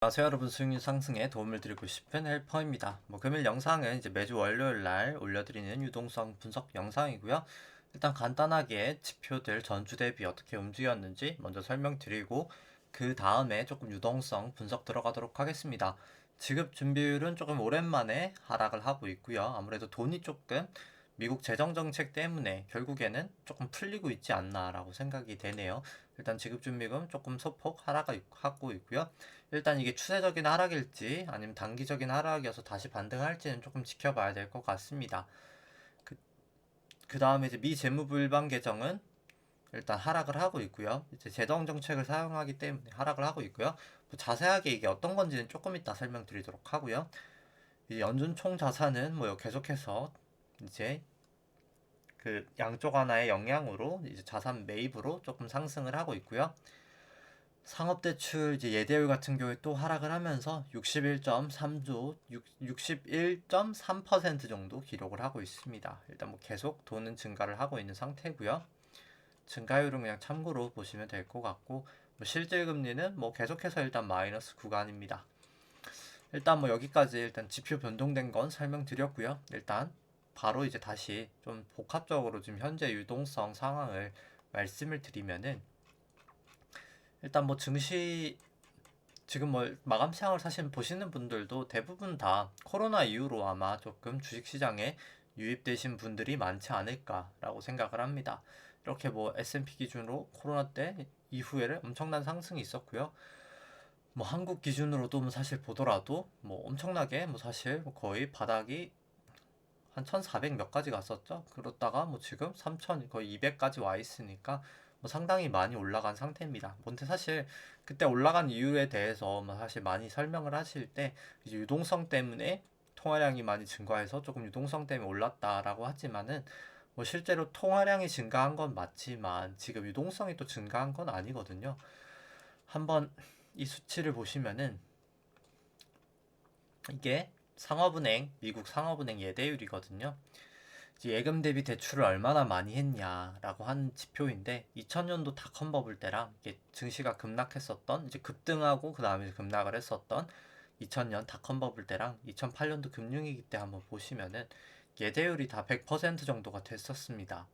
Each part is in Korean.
안녕하세요 여러분, 수익률 상승에 도움을 드리고 싶은 헬퍼입니다. 금일 영상은 이제 매주 월요일 날 올려드리는 유동성 분석 영상이고요. 일단 간단하게 지표들 전주 대비 어떻게 움직였는지 먼저 설명드리고 그 다음에 조금 유동성 분석 들어가도록 하겠습니다. 지급 준비율은 조금 오랜만에 하락을 하고 있고요. 아무래도 돈이 조금 미국 재정 정책 때문에 결국에는 조금 풀리고 있지 않나라고 생각이 되네요. 일단 지급 준비금 조금 소폭 하락하고 있고요. 일단 이게 추세적인 하락일지 아니면 단기적인 하락이어서 다시 반등할지는 조금 지켜봐야 될 것 같습니다. 그 다음에 이제 미 재무부 일반 계정은 일단 하락을 하고 있고요. 이제 재정 정책을 사용하기 때문에 하락을 하고 있고요. 자세하게 이게 어떤 건지는 조금 이따 설명드리도록 하고요. 이제 연준 총 자산은 계속해서 이제 그 양쪽 하나의 영향으로 이제 자산 매입으로 조금 상승을 하고 있고요. 상업대출 이제 예대율 같은 경우에 또 하락을 하면서 61.3조, 61.3% 정도 기록을 하고 있습니다. 일단 계속 돈은 증가를 하고 있는 상태고요. 증가율은 그냥 참고로 보시면 될 것 같고, 실질금리는 계속해서 일단 마이너스 구간입니다. 일단 여기까지 일단 지표 변동된 건 설명드렸고요. 일단 바로 이제 다시 좀 복합적으로 지금 현재 유동성 상황을 말씀을 드리면은, 일단 증시 지금 마감 시장을 사실 보시는 분들도 대부분 다 코로나 이후로 아마 조금 주식시장에 유입되신 분들이 많지 않을까라고 생각을 합니다. 이렇게 S&P 기준으로 코로나 때 이후에 엄청난 상승이 있었고요. 한국 기준으로도 사실 보더라도 엄청나게 사실 거의 바닥이 한 1400 몇 가지 갔었죠. 그렇다가 지금 3000 거의 200까지 와 있으니까 상당히 많이 올라간 상태입니다. 근데 사실 그때 올라간 이유에 대해서 사실 많이 설명을 하실 때 이제 유동성 때문에 통화량이 많이 증가해서 조금 유동성 때문에 올랐다라고 하지만은 실제로 통화량이 증가한 건 맞지만 지금 유동성이 또 증가한 건 아니거든요. 한번 이 수치를 보시면은 이게 상업은행, 미국 상업은행 예대율이거든요. 예금 대비 대출을 얼마나 많이 했냐라고 한 지표인데, 2000년도 닷컴 버블 때랑 이게 증시가 급락했었던, 이제 급등하고 그 다음에 급락을 했었던 2000년 닷컴 버블 때랑 2008년도 금융위기 때 한번 보시면은 예대율이 다 100% 정도가 됐었습니다.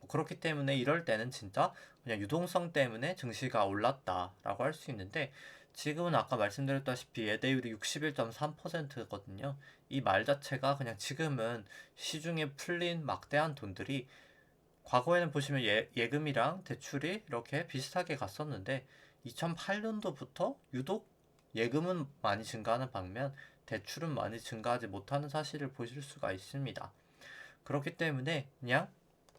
그렇기 때문에 이럴 때는 진짜 그냥 유동성 때문에 증시가 올랐다라고 할 수 있는데, 지금은 아까 말씀드렸다시피 예대율이 61.3%거든요. 이 말 자체가 그냥 지금은 시중에 풀린 막대한 돈들이, 과거에는 보시면 예금이랑 대출이 이렇게 비슷하게 갔었는데 2008년도부터 유독 예금은 많이 증가하는 반면 대출은 많이 증가하지 못하는 사실을 보실 수가 있습니다. 그렇기 때문에 그냥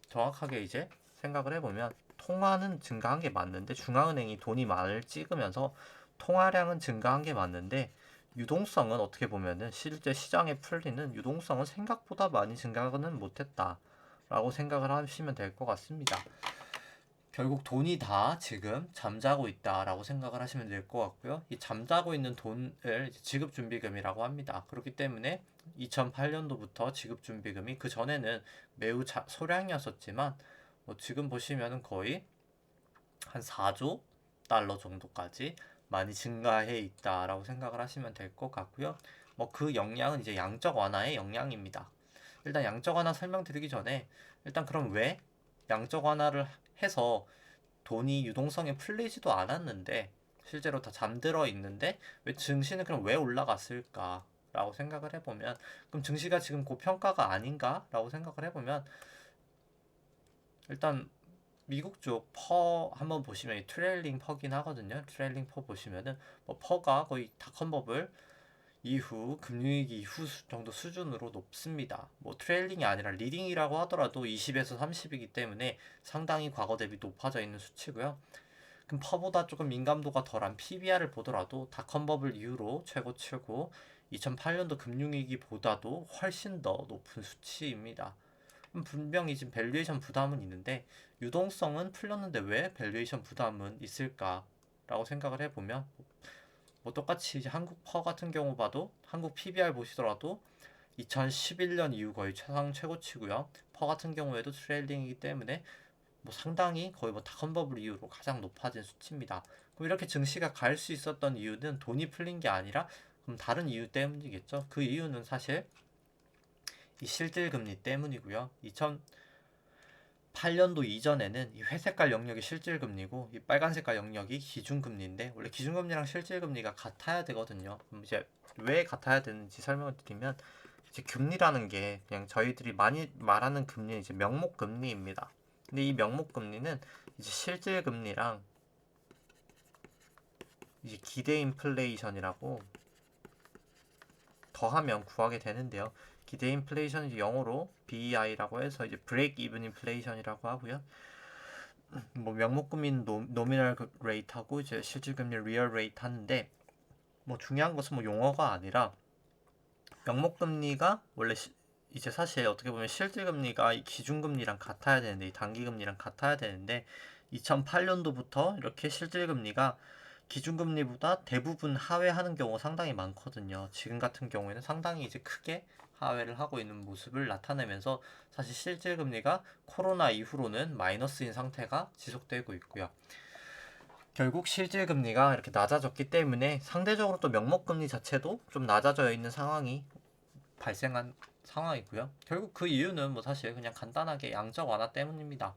정확하게 이제 생각을 해보면, 통화는 증가한 게 맞는데 중앙은행이 돈이 많을 찍으면서 통화량은 증가한 게 맞는데, 유동성은 어떻게 보면은 실제 시장에 풀리는 유동성은 생각보다 많이 증가는 못했다 라고 생각을 하시면 될 것 같습니다. 결국 돈이 다 지금 잠자고 있다라고 생각을 하시면 될 것 같고요. 이 잠자고 있는 돈을 지급준비금이라고 합니다. 그렇기 때문에 2008년도부터 지급준비금이, 그 전에는 매우 소량이었었지만 지금 보시면은 거의 한 4조 달러 정도까지 많이 증가해 있다라고 생각을 하시면 될 것 같고요. 그 영향은 이제 양적 완화의 영향입니다. 일단 양적 완화 설명드리기 전에, 일단 그럼 왜 양적 완화를 해서 돈이 유동성에 풀리지도 않았는데 실제로 다 잠들어 있는데 왜 증시는 그럼 왜 올라갔을까 라고 생각을 해보면, 그럼 증시가 지금 고평가가 아닌가 라고 생각을 해보면, 일단 미국 쪽 퍼 한번 보시면 이 트레일링 퍼긴 하거든요. 트레일링 퍼 보시면은 퍼가 거의 닷컴 버블 이후 금융위기 이후 정도 수준으로 높습니다. 트레일링이 아니라 리딩이라고 하더라도 20에서 30이기 때문에 상당히 과거 대비 높아져 있는 수치고요. 그럼 퍼보다 조금 민감도가 덜한 PBR을 보더라도 닷컴 버블 이후로 최고치고 2008년도 금융위기보다도 훨씬 더 높은 수치입니다. 그럼 분명히 지금 밸류에이션 부담은 있는데 유동성은 풀렸는데 왜 밸류에이션 부담은 있을까라고 생각을 해보면, 똑같이 이제 한국 퍼 같은 경우 봐도 한국 PBR 보시더라도 2011년 이후 거의 최상 최고치고요. 퍼 같은 경우에도 트레일링이기 때문에 뭐 상당히 거의 뭐 닷컴버블 이후로 가장 높아진 수치입니다. 그럼 이렇게 증시가 갈 수 있었던 이유는 돈이 풀린 게 아니라 그럼 다른 이유 때문이겠죠. 그 이유는 사실 이 실질금리 때문이고요. 2008년도 이전에는 이 회색깔 영역이 실질금리고 이 빨간색깔 영역이 기준금리인데 원래 기준금리랑 실질금리가 같아야 되거든요. 그럼 이제 왜 같아야 되는지 설명을 드리면 이제 금리라는 게 그냥 저희들이 많이 말하는 금리는 이제 명목금리입니다. 근데 이 명목금리는 이제 실질금리랑 이제 기대 인플레이션이라고 더하면 구하게 되는데요. 기대 인플레이션은 이제 영어로 BEI라고 해서 이제 브레이크 이븐 인플레이션이라고 하고요. 뭐 명목금리는 노미널 레이트하고 이제 실질금리 리얼 레이트 하는데 뭐 중요한 것은 뭐 용어가 아니라 명목금리가 원래 이제 사실 어떻게 보면 실질금리가 이 기준금리랑 같아야 되는데 이 단기금리랑 같아야 되는데 2008년도부터 이렇게 실질금리가 기준금리보다 대부분 하회하는 경우가 상당히 많거든요. 지금 같은 경우에는 상당히 이제 크게 하회를 하고 있는 모습을 나타내면서 사실 실질금리가 코로나 이후로는 마이너스인 상태가 지속되고 있고요. 결국 실질금리가 이렇게 낮아졌기 때문에 상대적으로 또 명목금리 자체도 좀 낮아져 있는 상황이 발생한 상황이고요. 결국 그 이유는 뭐 사실 그냥 간단하게 양적 완화 때문입니다.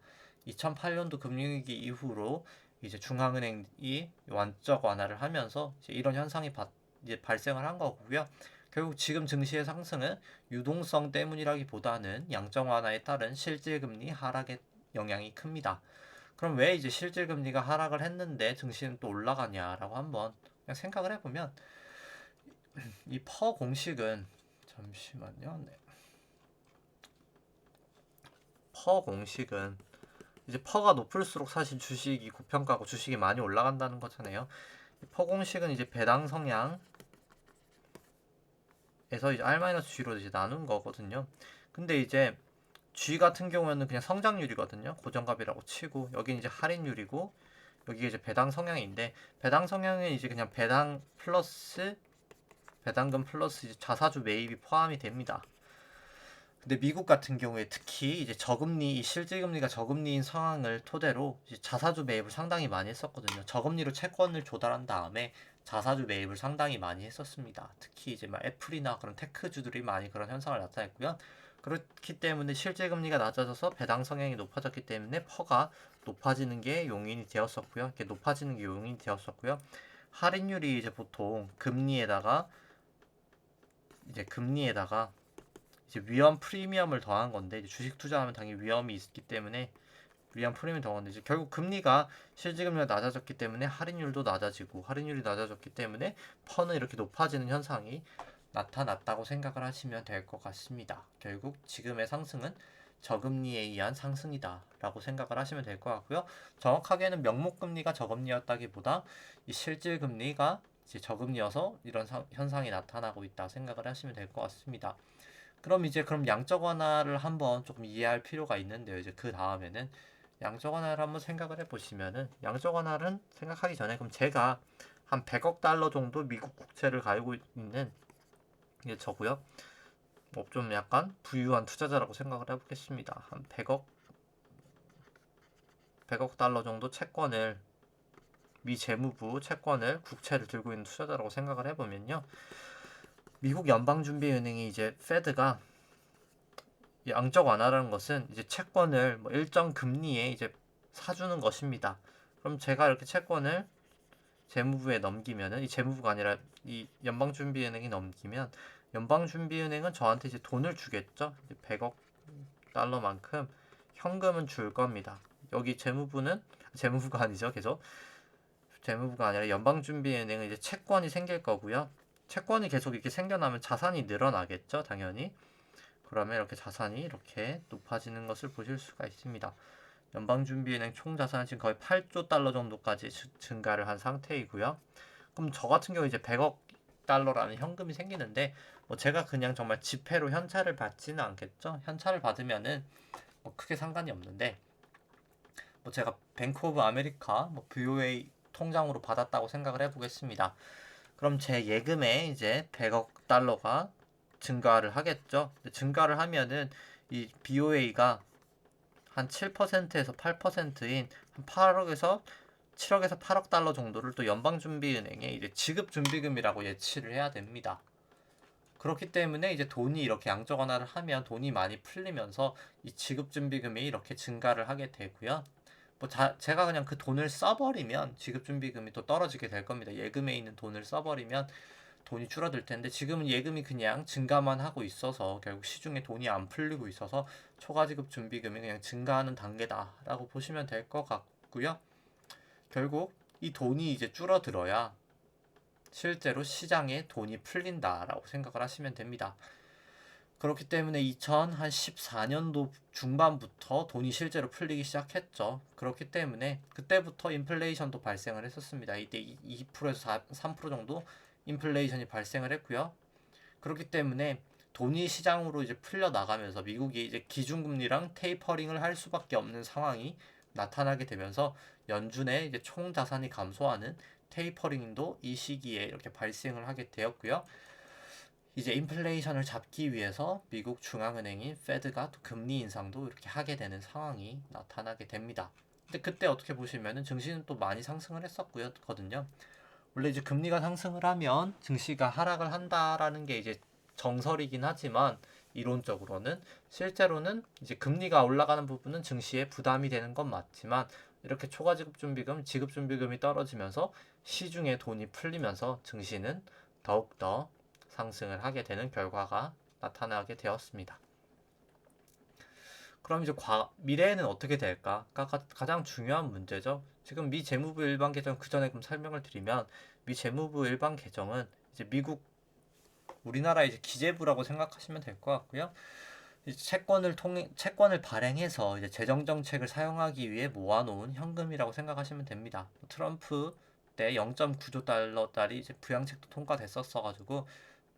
2008년도 금융위기 이후로 이제 중앙은행이 완적 완화를 하면서 이제 이런 현상이 이제 발생을 한 거고요. 결국 지금 증시의 상승은 유동성 때문이라기보다는 양적 완화에 따른 실질금리 하락의 영향이 큽니다. 그럼 왜 이제 실질금리가 하락을 했는데 증시는 또 올라가냐라고 한번 그냥 생각을 해보면 이 퍼 공식은 잠시만요. 네. 퍼 공식은 이제 퍼가 높을수록 사실 주식이 고평가고 주식이 많이 올라간다는 거잖아요. 퍼 공식은 이제 배당 성향에서 이제 R-G로 이제 나눈 거거든요. 근데 이제 G 같은 경우에는 그냥 성장률이거든요. 고정값이라고 치고 여기 이제 할인율이고 여기 이제 배당 성향인데 배당 성향은 이제 그냥 배당 플러스 배당금 플러스 이제 자사주 매입이 포함이 됩니다. 근데 미국 같은 경우에 특히 이제 저금리, 실질금리가 저금리인 상황을 토대로 이제 자사주 매입을 상당히 많이 했었거든요. 저금리로 채권을 조달한 다음에 자사주 매입을 상당히 많이 했었습니다. 특히 이제 막 애플이나 그런 테크주들이 많이 그런 현상을 나타냈고요. 그렇기 때문에 실질금리가 낮아져서 배당 성향이 높아졌기 때문에 퍼가 높아지는 게 용인이 되었었고요. 이렇게 높아지는 게 용인이 되었었고요. 할인율이 이제 보통 금리에다가 이제 위험 프리미엄을 더한 건데 이제 주식 투자하면 당연히 위험이 있기 때문에 위험 프리미엄이 더한 건데 이제 결국 금리가 실질금리가 낮아졌기 때문에 할인율도 낮아지고 할인율이 낮아졌기 때문에 퍼는 이렇게 높아지는 현상이 나타났다고 생각을 하시면 될 것 같습니다. 결국 지금의 상승은 저금리에 의한 상승이다 라고 생각을 하시면 될 것 같고요. 정확하게는 명목금리가 저금리였다기보다 이 실질금리가 이제 저금리여서 이런 현상이 나타나고 있다 생각을 하시면 될 것 같습니다. 그럼 양적 완화를 한번 조금 이해할 필요가 있는데요. 이제 그 다음에는 양적 완화를 한번 생각을 해보시면은 양적 완화를 생각하기 전에 그럼 제가 한 100억 달러 정도 미국 국채를 가지고 있는 게 저고요. 뭐 좀 약간 부유한 투자자라고 생각을 해보겠습니다. 한 100억 달러 정도 채권을 미 재무부 채권을 국채를 들고 있는 투자자라고 생각을 해보면요. 미국 연방준비은행이 이제 페드가 양적 완화라는 것은 이제 채권을 뭐 일정 금리에 이제 사주는 것입니다. 그럼 제가 이렇게 채권을 재무부에 넘기면은 이 재무부가 아니라 이 연방준비은행이 넘기면 연방준비은행은 저한테 이제 돈을 주겠죠. 100억 달러만큼 현금은 줄 겁니다. 여기 재무부가 아니죠. 계속 재무부가 아니라 연방준비은행은 이제 채권이 생길 거고요. 채권이 계속 이렇게 생겨나면 자산이 늘어나겠죠. 당연히. 그러면 이렇게 자산이 이렇게 높아지는 것을 보실 수가 있습니다. 연방준비은행 총 자산은 지금 거의 8조 달러 정도까지 증가를 한 상태이고요. 그럼 저 같은 경우 이제 100억 달러라는 현금이 생기는데 뭐 제가 그냥 정말 지폐로 현찰을 받지는 않겠죠. 현찰을 받으면은 뭐 크게 상관이 없는데 뭐 제가 뱅크 오브 아메리카 뭐 BOA 통장으로 받았다고 생각을 해보겠습니다. 그럼 제 예금에 이제 100억 달러가 증가를 하겠죠. 증가를 하면은 이 BOA가 한 7%에서 8%인 한 8억에서 7억에서 8억 달러 정도를 또 연방준비은행에 이제 지급준비금이라고 예치를 해야 됩니다. 그렇기 때문에 이제 돈이 이렇게 양적 완화를 하면 돈이 많이 풀리면서 이 지급준비금이 이렇게 증가를 하게 되고요. 제가 그냥 그 돈을 써버리면 지급준비금이 또 떨어지게 될 겁니다. 예금에 있는 돈을 써버리면 돈이 줄어들 텐데 지금은 예금이 그냥 증가만 하고 있어서 결국 시중에 돈이 안 풀리고 있어서 초과지급 준비금이 그냥 증가하는 단계다라고 보시면 될 것 같고요. 결국 이 돈이 이제 줄어들어야 실제로 시장에 돈이 풀린다라고 생각을 하시면 됩니다. 그렇기 때문에 2014년도 중반부터 돈이 실제로 풀리기 시작했죠. 그렇기 때문에 그때부터 인플레이션도 발생을 했었습니다. 이때 2%에서 3% 정도 인플레이션이 발생을 했고요. 그렇기 때문에 돈이 시장으로 이제 풀려 나가면서 미국이 이제 기준금리랑 테이퍼링을 할 수밖에 없는 상황이 나타나게 되면서 연준의 이제 총 자산이 감소하는 테이퍼링도 이 시기에 이렇게 발생을 하게 되었고요. 이제 인플레이션을 잡기 위해서 미국 중앙은행인 페드가 또 금리 인상도 이렇게 하게 되는 상황이 나타나게 됩니다. 근데 그때 어떻게 보시면은 증시는 또 많이 상승을 했었거든요. 원래 이제 금리가 상승을 하면 증시가 하락을 한다라는 게 이제 정설이긴 하지만 이론적으로는 실제로는 이제 금리가 올라가는 부분은 증시에 부담이 되는 건 맞지만 이렇게 초과지급준비금, 지급준비금이 떨어지면서 시중에 돈이 풀리면서 증시는 더욱더 상승을 하게 되는 결과가 나타나게 되었습니다. 그럼 이제 미래에는 어떻게 될까?가 가장 중요한 문제죠. 지금 미 재무부 일반 개정 그 전에 그럼 설명을 드리면 미 재무부 일반 개정은 이제 미국 우리나라 이제 기재부라고 생각하시면 될 것 같고요. 이제 채권을 발행해서 이제 재정 정책을 사용하기 위해 모아놓은 현금이라고 생각하시면 됩니다. 트럼프 때 0.9조 달러짜리 이제 부양책도 통과됐었어가지고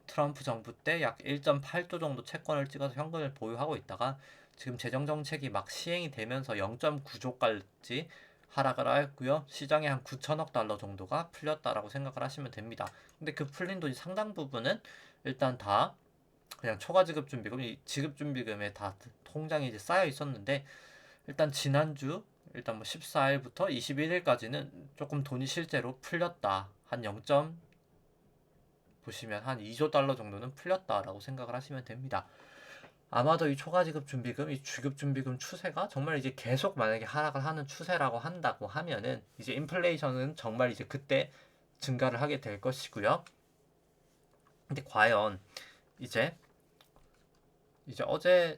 트럼프 정부 때 약 1.8조 정도 채권을 찍어서 현금을 보유하고 있다가 지금 재정 정책이 막 시행이 되면서 0.9조까지 하락을 하였고요. 시장에 한 9천억 달러 정도가 풀렸다라고 생각을 하시면 됩니다. 근데 그 풀린 돈이 상당 부분은 일단 다 그냥 초과지급준비금, 이 지급준비금에 다 통장에 이제 쌓여 있었는데 일단 지난주 일단 뭐 14일부터 21일까지는 조금 돈이 실제로 풀렸다. 한 0. 보시면 한 2조 달러 정도는 풀렸다라고 생각을 하시면 됩니다. 아마도 이 초과지급 준비금, 이 주급 준비금 추세가 정말 이제 계속 만약에 하락을 하는 추세라고 한다고 하면은 이제 인플레이션은 정말 이제 그때 증가를 하게 될 것이고요. 근데 과연 이제 어제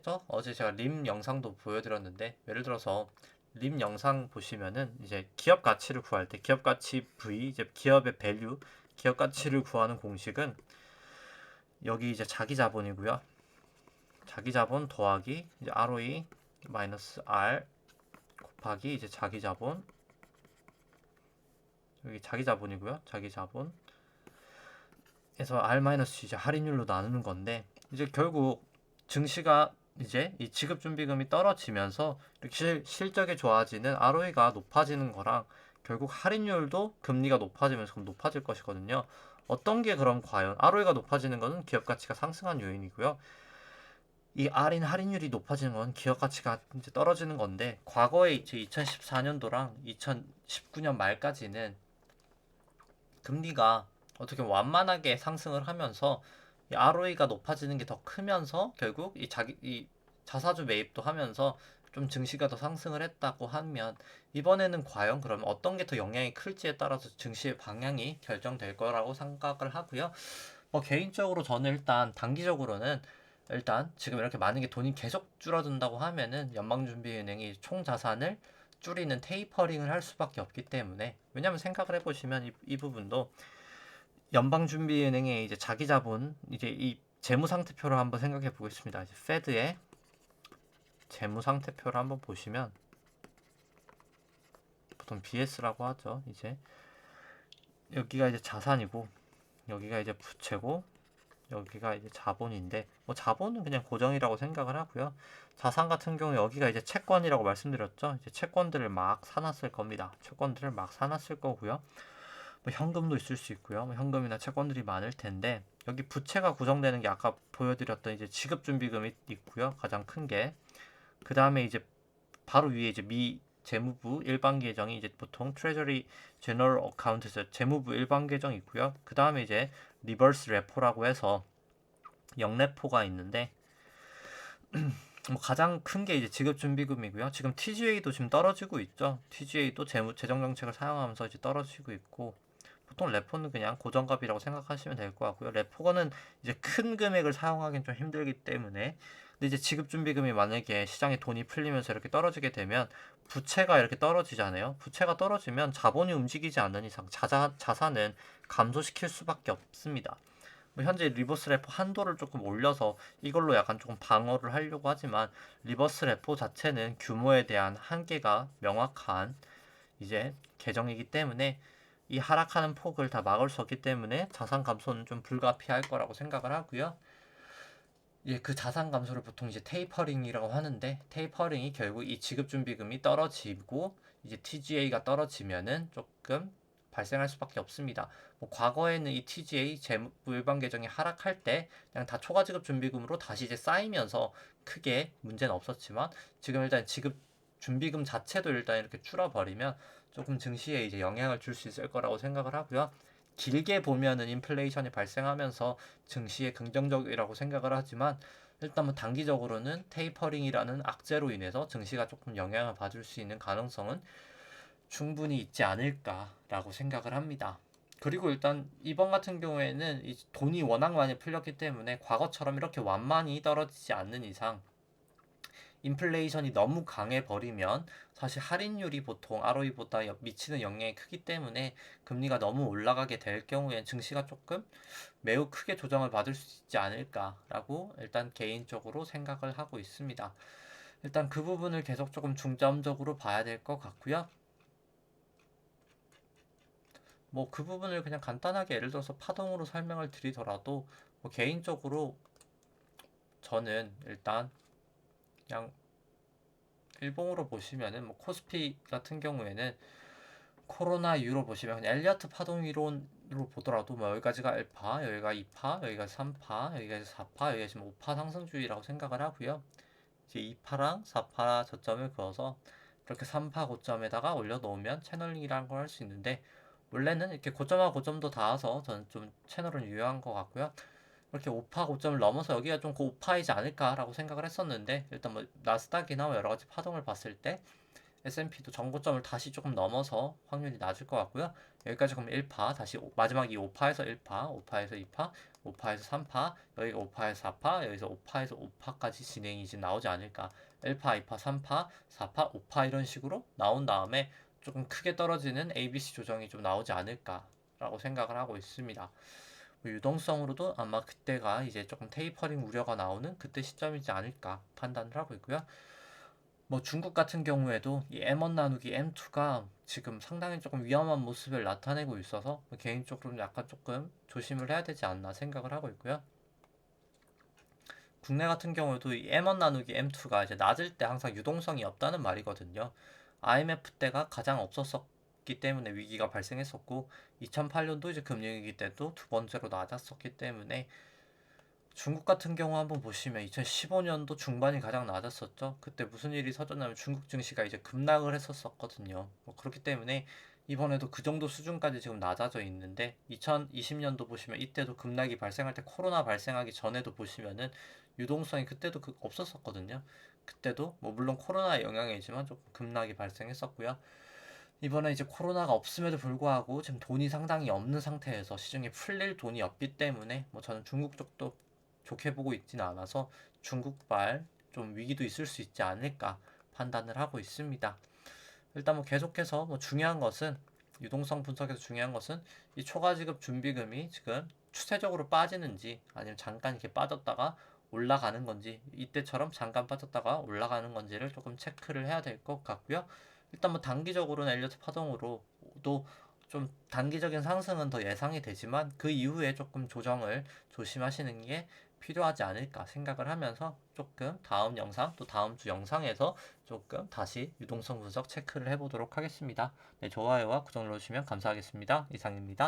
제가 림 영상도 보여드렸는데 예를 들어서 림 영상 보시면은 이제 기업 가치를 구할 때 기업 가치 V 이제 기업의 밸류 기업 가치를 구하는 공식은 여기 이제 자기 자본이고요. 자기 자본 더하기 이제 ROE 마이너스 R 곱하기 이제 자기 자본 여기 자기 자본이고요. 자기 자본에서 R 마이너스 이제 할인율로 나누는 건데 이제 결국 증시가 이제 이 지급 준비금이 떨어지면서 이렇게 실적이 좋아지는 ROE가 높아지는 거랑 결국 할인율도 금리가 높아지면서 높아질 것이거든요. 어떤 게 그럼 과연 ROE가 높아지는 것은 기업 가치가 상승한 요인이고요. 이 할인율이 높아지는 건 기업 가치가 이제 떨어지는 건데 과거에 이제 2014년도랑 2019년 말까지는 금리가 어떻게 완만하게 상승을 하면서 이 ROE가 높아지는 게 더 크면서 결국 이 자사주 매입도 하면서 좀 증시가 더 상승을 했다고 하면 이번에는 과연 그러면 어떤 게 더 영향이 클지에 따라서 증시의 방향이 결정될 거라고 생각을 하고요. 뭐 개인적으로 저는 일단 단기적으로는 일단 지금 이렇게 만약에 돈이 계속 줄어든다고 하면은 연방준비은행이 총 자산을 줄이는 테이퍼링을 할 수밖에 없기 때문에 왜냐면 생각을 해보시면 이 부분도 연방준비은행의 이제 자기 자본 이제 이 재무 상태표를 한번 생각해 보겠습니다. 이제 페드의 재무 상태표를 한번 보시면 보통 BS라고 하죠. 이제 여기가 이제 자산이고 여기가 이제 부채고 여기가 이제 자본인데 뭐 자본은 그냥 고정이라고 생각을 하고요. 자산 같은 경우 여기가 이제 채권이라고 말씀드렸죠. 이제 채권들을 막 사놨을 겁니다. 채권들을 막 사놨을 거고요. 뭐 현금도 있을 수 있고요. 뭐 현금이나 채권들이 많을 텐데 여기 부채가 구성되는 게 아까 보여드렸던 이제 지급준비금이 있고요. 가장 큰 게. 그 다음에 이제 바로 위에 이제 미 재무부 일반 계정이 이제 보통 트레저리 제너럴 어카운트에서 재무부 일반 계정이 있고요. 그 다음에 이제 리버스 레포라고 해서 영레포가 있는데 뭐 가장 큰 게 이제 지급준비금이고요. 지금 TGA도 지금 떨어지고 있죠. TGA도 재정정책을 사용하면서 이제 떨어지고 있고 보통 레포는 그냥 고정값이라고 생각하시면 될 것 같고요. 레포거는 이제 큰 금액을 사용하기는 좀 힘들기 때문에 근데 이제 지급준비금이 만약에 시장에 돈이 풀리면서 이렇게 떨어지게 되면 부채가 이렇게 떨어지잖아요. 부채가 떨어지면 자본이 움직이지 않는 이상 자산은 감소시킬 수밖에 없습니다. 뭐 현재 리버스 레포 한도를 조금 올려서 이걸로 약간 조금 방어를 하려고 하지만 리버스 레포 자체는 규모에 대한 한계가 명확한 이제 계정이기 때문에 이 하락하는 폭을 다 막을 수 없기 때문에 자산 감소는 좀 불가피할 거라고 생각을 하고요. 예, 그 자산 감소를 보통 이제 테이퍼링이라고 하는데 테이퍼링이 결국 이 지급준비금이 떨어지고 이제 TGA가 떨어지면은 조금 발생할 수밖에 없습니다. 뭐 과거에는 이 TGA 재무 일반 계정이 하락할 때 그냥 다 초과 지급 준비금으로 다시 이제 쌓이면서 크게 문제는 없었지만 지금 일단 지급 준비금 자체도 일단 이렇게 줄어버리면 조금 증시에 이제 영향을 줄 수 있을 거라고 생각을 하고요. 길게 보면은 인플레이션이 발생하면서 증시에 긍정적이라고 생각을 하지만 일단 뭐 단기적으로는 테이퍼링이라는 악재로 인해서 증시가 조금 영향을 받을 수 있는 가능성은 충분히 있지 않을까라고 생각을 합니다. 그리고 일단 이번 같은 경우에는 이 돈이 워낙 많이 풀렸기 때문에 과거처럼 이렇게 완만히 떨어지지 않는 이상 인플레이션이 너무 강해 버리면 사실 할인율이 보통 ROE보다 미치는 영향이 크기 때문에 금리가 너무 올라가게 될 경우엔 증시가 조금 매우 크게 조정을 받을 수 있지 않을까라고 일단 개인적으로 생각을 하고 있습니다. 일단 그 부분을 계속 조금 중점적으로 봐야 될 것 같고요. 뭐 그 부분을 그냥 간단하게 예를 들어서 파동으로 설명을 드리더라도 뭐 개인적으로 저는 일단 그냥 일봉으로 보시면은 뭐 코스피 같은 경우에는 코로나 이후로 보시면 그냥 엘리어트 파동 이론으로 보더라도 뭐 여기까지가 1파, 여기가 2파, 여기가 3파, 여기가 4파, 여기가 지금 5파 상승주의라고 생각을 하고요. 이제 2파랑 4파 저점을 그어서 이렇게 3파 고점에다가 올려놓으면 채널링이라는 걸 할 수 있는데 원래는 이렇게 고점하고 고점도 닿아서 저는 좀 채널은 유효한 것 같고요. 이렇게 5파 고점을 넘어서 여기가 좀 그 5파이지 않을까라고 생각을 했었는데 일단 뭐 나스닥이나 뭐 여러 가지 파동을 봤을 때 S&P도 전고점을 다시 조금 넘어서 확률이 낮을 것 같고요. 여기까지 그럼 1파, 다시 마지막 이 5파에서 1파, 5파에서 2파, 5파에서 3파, 여기가 5파에서 4파, 여기서 5파에서 5파까지 진행이 지금 나오지 않을까. 1파, 2파, 3파, 4파, 5파 이런 식으로 나온 다음에 조금 크게 떨어지는 ABC 조정이 좀 나오지 않을까라고 생각을 하고 있습니다. 유동성으로도 아마 그때가 이제 조금 테이퍼링 우려가 나오는 그때 시점이지 않을까 판단을 하고 있고요. 뭐 중국 같은 경우에도 이 M1 나누기 M2가 지금 상당히 조금 위험한 모습을 나타내고 있어서 개인적으로는 약간 조금 조심을 해야 되지 않나 생각을 하고 있고요. 국내 같은 경우에도 이 M1 나누기 M2가 이제 낮을 때 항상 유동성이 없다는 말이거든요. IMF 때가 가장 없었기 때문에 위기가 발생했었고 2008년도 이제 금융위기 때도 두 번째로 낮았었기 때문에 중국 같은 경우 한번 보시면 2015년도 중반이 가장 낮았었죠. 그때 무슨 일이 터졌냐면 중국 증시가 이제 급락을 했었거든요. 뭐 그렇기 때문에 이번에도 그 정도 수준까지 지금 낮아져 있는데 2020년도 보시면 이때도 급락이 발생할 때 코로나 발생하기 전에도 보시면은 유동성이 그때도 없었었거든요. 그때도 뭐 물론 코로나의 영향이지만 조금 급락이 발생했었고요. 이번에 이제 코로나가 없음에도 불구하고 지금 돈이 상당히 없는 상태에서 시중에 풀릴 돈이 없기 때문에 뭐 저는 중국 쪽도 좋게 보고 있지는 않아서 중국발 좀 위기도 있을 수 있지 않을까 판단을 하고 있습니다. 일단 뭐 계속해서 뭐 중요한 것은 유동성 분석에서 중요한 것은 이 초과 지급 준비금이 지금 추세적으로 빠지는지 아니면 잠깐 이렇게 빠졌다가 올라가는 건지 이때처럼 잠깐 빠졌다가 올라가는 건지를 조금 체크를 해야 될 것 같고요. 일단 뭐 단기적으로는 엘리어트 파동으로도 좀 단기적인 상승은 더 예상이 되지만 그 이후에 조금 조정을 조심하시는 게 필요하지 않을까 생각을 하면서 조금 다음 영상 또 다음 주 영상에서 조금 다시 유동성 분석 체크를 해보도록 하겠습니다. 네, 좋아요와 구독 눌러주시면 감사하겠습니다. 이상입니다.